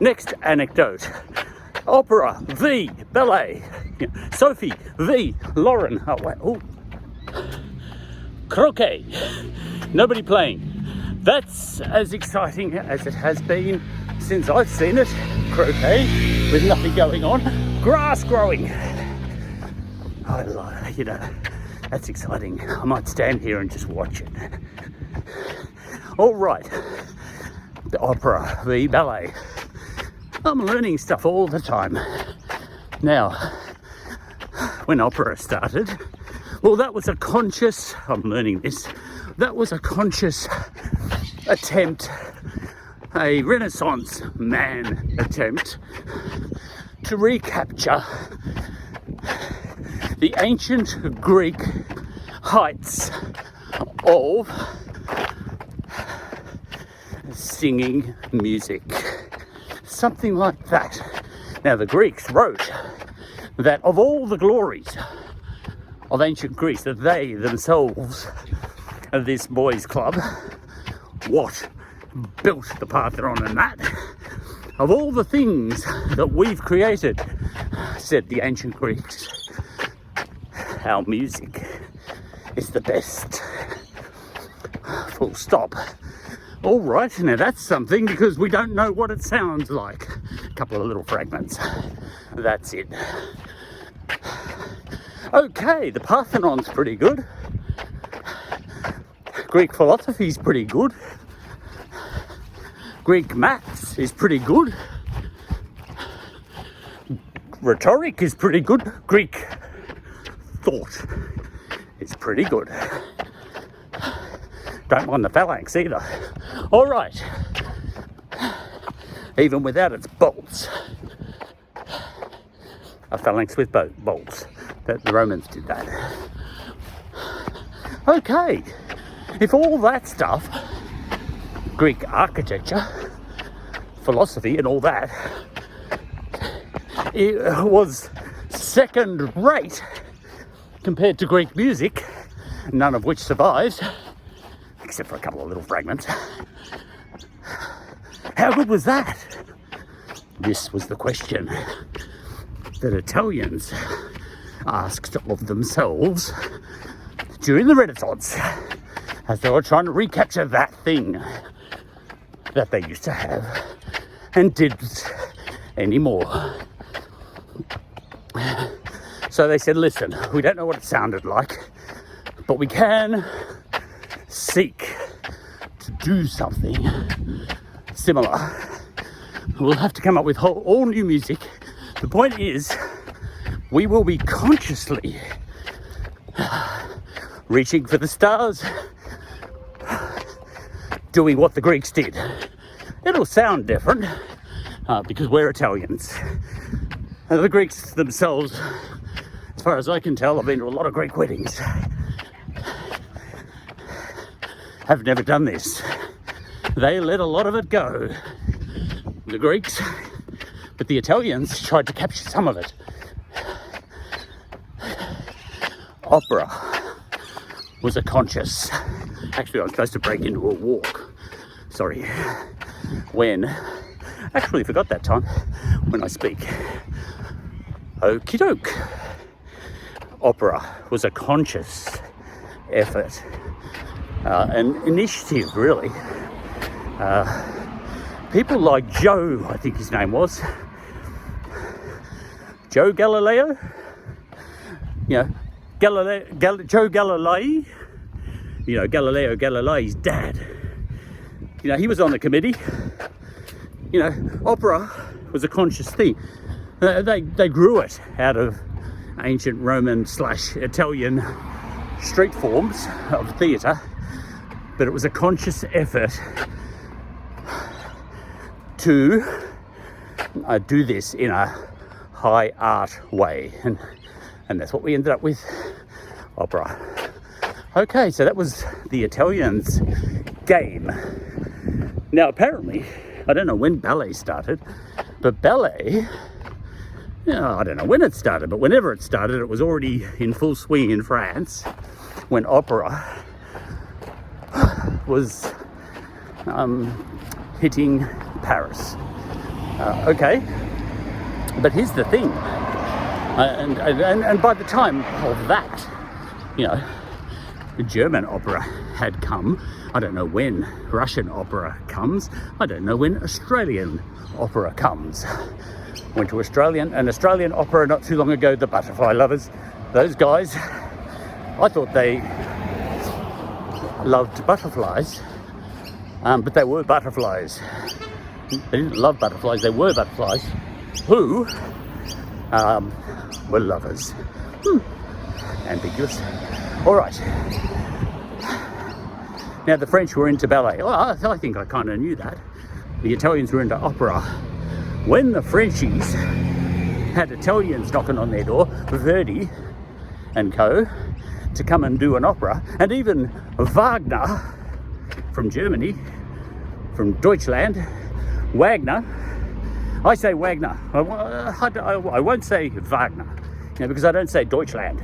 Next anecdote. Opera v ballet. Sophie v Lauren. Oh, wait. Oh. Croquet. Nobody playing. That's as exciting as it has been since I've seen it. Croquet with nothing going on. Grass growing. I love, that's exciting. I might stand here and just watch it. All right. The opera v ballet. I'm learning stuff all the time. Now, when opera started, well, that was a conscious, I'm learning this, that was a conscious attempt, a Renaissance man attempt to recapture the ancient Greek heights of singing music. Something like that. Now, the Greeks wrote that of all the glories of ancient Greece, that they themselves, this boys' club, what built the Parthenon and that, of all the things that we've created, said the ancient Greeks, our music is the best. Full stop. All right, now that's something, because we don't know what it sounds like. A couple of little fragments. That's it. Okay, the Parthenon's pretty good. Greek philosophy's pretty good. Greek maths is pretty good. Rhetoric is pretty good. Greek thought is pretty good. Don't mind the phalanx either. All right. Even without its bolts. A phalanx with bolts. The Romans did that. Okay. If all that stuff, Greek architecture, philosophy and all that, it was second rate compared to Greek music, none of which survives, except for a couple of little fragments. How good was that? This was the question that Italians asked of themselves during the Renaissance, as they were trying to recapture that thing that they used to have and didn't anymore. So they said, listen, we don't know what it sounded like, but we can seek to do something similar. We'll have to come up with all new music. The point is, we will be consciously reaching for the stars, doing what the Greeks did. It'll sound different because we're Italians. And the Greeks themselves, as far as I can tell, I've been to a lot of Greek weddings, have never done this. They let a lot of it go, the Greeks, but the Italians tried to capture some of it. Opera was a conscious, actually I was supposed to break into a walk, sorry, when, actually forgot that time when I speak. Okie doke. Opera was a conscious effort, an initiative really. People like Joe, I think his name was, Joe Galileo, Joe Galilei, Galileo Galilei's dad. He was on the committee. Opera was a conscious thing. They grew it out of ancient Roman / Italian street forms of theatre, but it was a conscious effort to do this in a high art way, and that's what we ended up with, opera. Okay, so that was the Italians' game. Now apparently, I don't know when ballet started, but ballet, I don't know when it started, but whenever it started, it was already in full swing in France, when opera was hitting Paris. Okay, but here's the thing, and by the time of that, you know, German opera had come. I don't know when Russian opera comes. I don't know when Australian opera comes. Went to an Australian opera not too long ago, the Butterfly Lovers. Those guys, I thought they loved butterflies, but they were butterflies. They didn't love butterflies, they were butterflies who were lovers. Ambiguous. All right. Now the French were into ballet. Well, I think I kind of knew that. The Italians were into opera. When the Frenchies had Italians knocking on their door, Verdi and co, to come and do an opera, and even Wagner from Germany, from Deutschland, Wagner. I say Wagner. I won't say Wagner, you know, because I don't say Deutschland.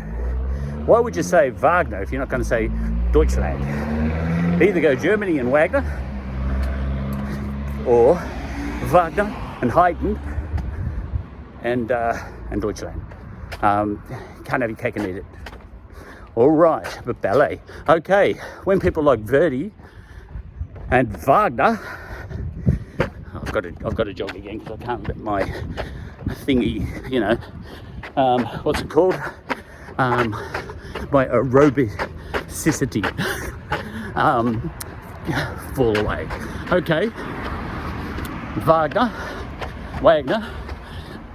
Why would you say Wagner if you're not going to say Deutschland? Either go Germany and Wagner, or Wagner and Haydn and Deutschland. Can't have your cake and eat it. All right, but ballet. Okay, when people like Verdi and Wagner, I've got to jog again because I can't let my thingy, you know, what's it called? My aerobicity fall away. Okay, Wagner,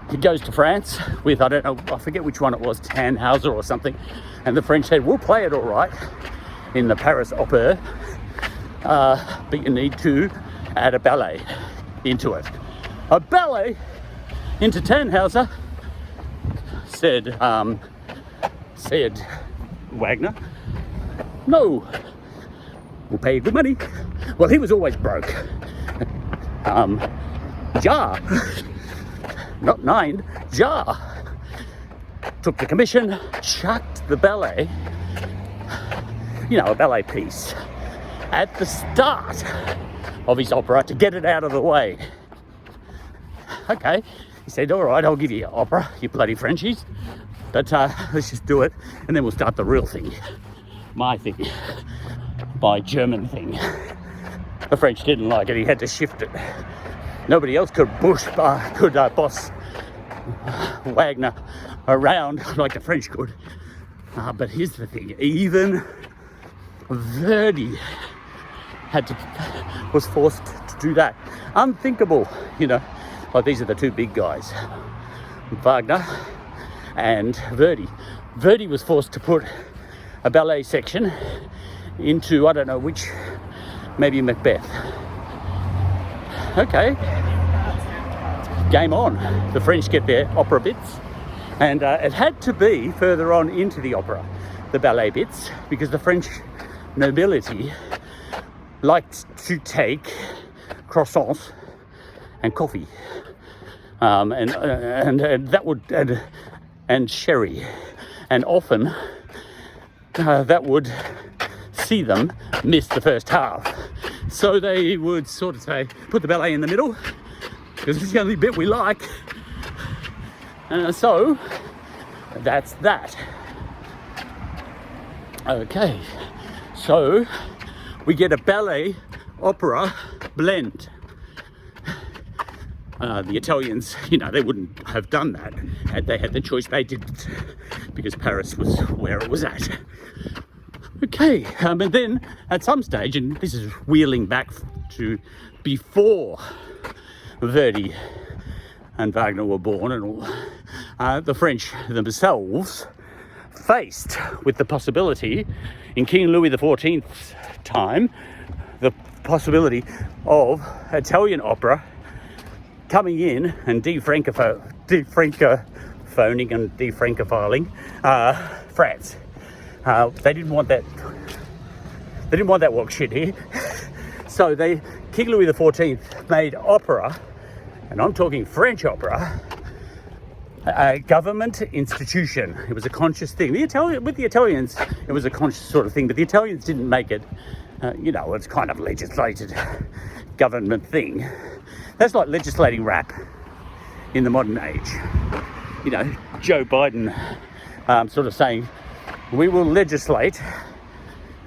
he goes to France with, I don't know, I forget which one it was, Tannhauser or something, and the French said, we'll play it all right in the Paris Opera, but you need to add a ballet into it. A ballet into Tannhauser, said Wagner, no, we'll pay you good money. Well, he was always broke. Jar, not nine, Jar took the commission, chucked the ballet, you know, a ballet piece, at the start of his opera to get it out of the way. Okay, he said, all right, I'll give you your opera, you bloody Frenchies, but let's just do it, and then we'll start the real thing, my thing, my German thing. The French didn't like it, he had to shift it. Nobody else could boss Wagner around like the French could. But here's the thing, even Verdi was forced to do that. Unthinkable, you know. Like, these are the two big guys, Wagner and Verdi. Verdi was forced to put a ballet section into, I don't know which, maybe Macbeth. Okay, game on. The French get their opera bits, and it had to be further on into the opera, the ballet bits, because the French nobility liked to take croissants and coffee, and that would and sherry, and often that would see them miss the first half. So they would sort of say, put the ballet in the middle, because it's the only bit we like. So that's that. Okay, so we get a ballet opera blend. The Italians, you know, they wouldn't have done that had they had the choice. They didn't, because Paris was where it was at. Okay, and then at some stage, and this is wheeling back to before Verdi and Wagner were born and all, the French themselves faced with the possibility, in King Louis XIV's time, the possibility of Italian opera coming in and defrancophoning and defrancofiling France. They didn't want that. They didn't want that walk shit here. So King Louis XIV made opera, and I'm talking French opera, a government institution. It was a conscious thing. With the Italians, it was a conscious sort of thing, but the Italians didn't make it. You know, it's kind of legislated government thing. That's like legislating rap. in the modern age. You know, Joe Biden sort of saying, we will legislate,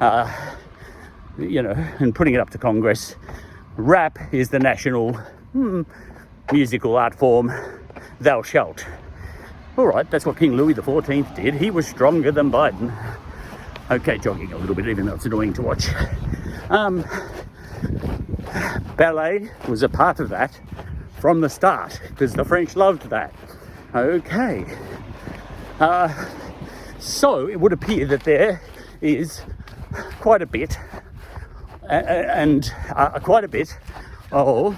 you know, and putting it up to Congress, rap is the national musical art form, thou shalt. All right, that's what King Louis XIV did. He was stronger than Biden. Okay, jogging a little bit, even though it's annoying to watch. Ballet was a part of that from the start, because the French loved that. Okay. So it would appear that there is quite a bit, and quite a bit of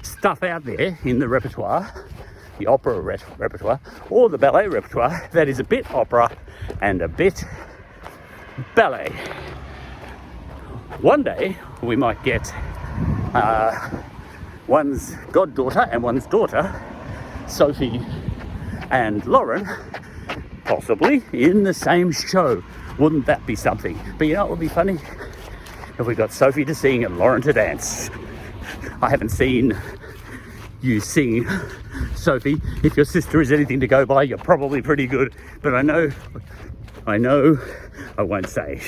stuff out there in the repertoire, the opera repertoire, or the ballet repertoire, that is a bit opera and a bit ballet. One day we might get one's goddaughter and one's daughter, Sophie and Lauren, possibly in the same show. Wouldn't that be something? But you know what would be funny? If we got Sophie to sing and Lauren to dance. I haven't seen you sing, Sophie. If your sister is anything to go by, you're probably pretty good. But I know, I won't say.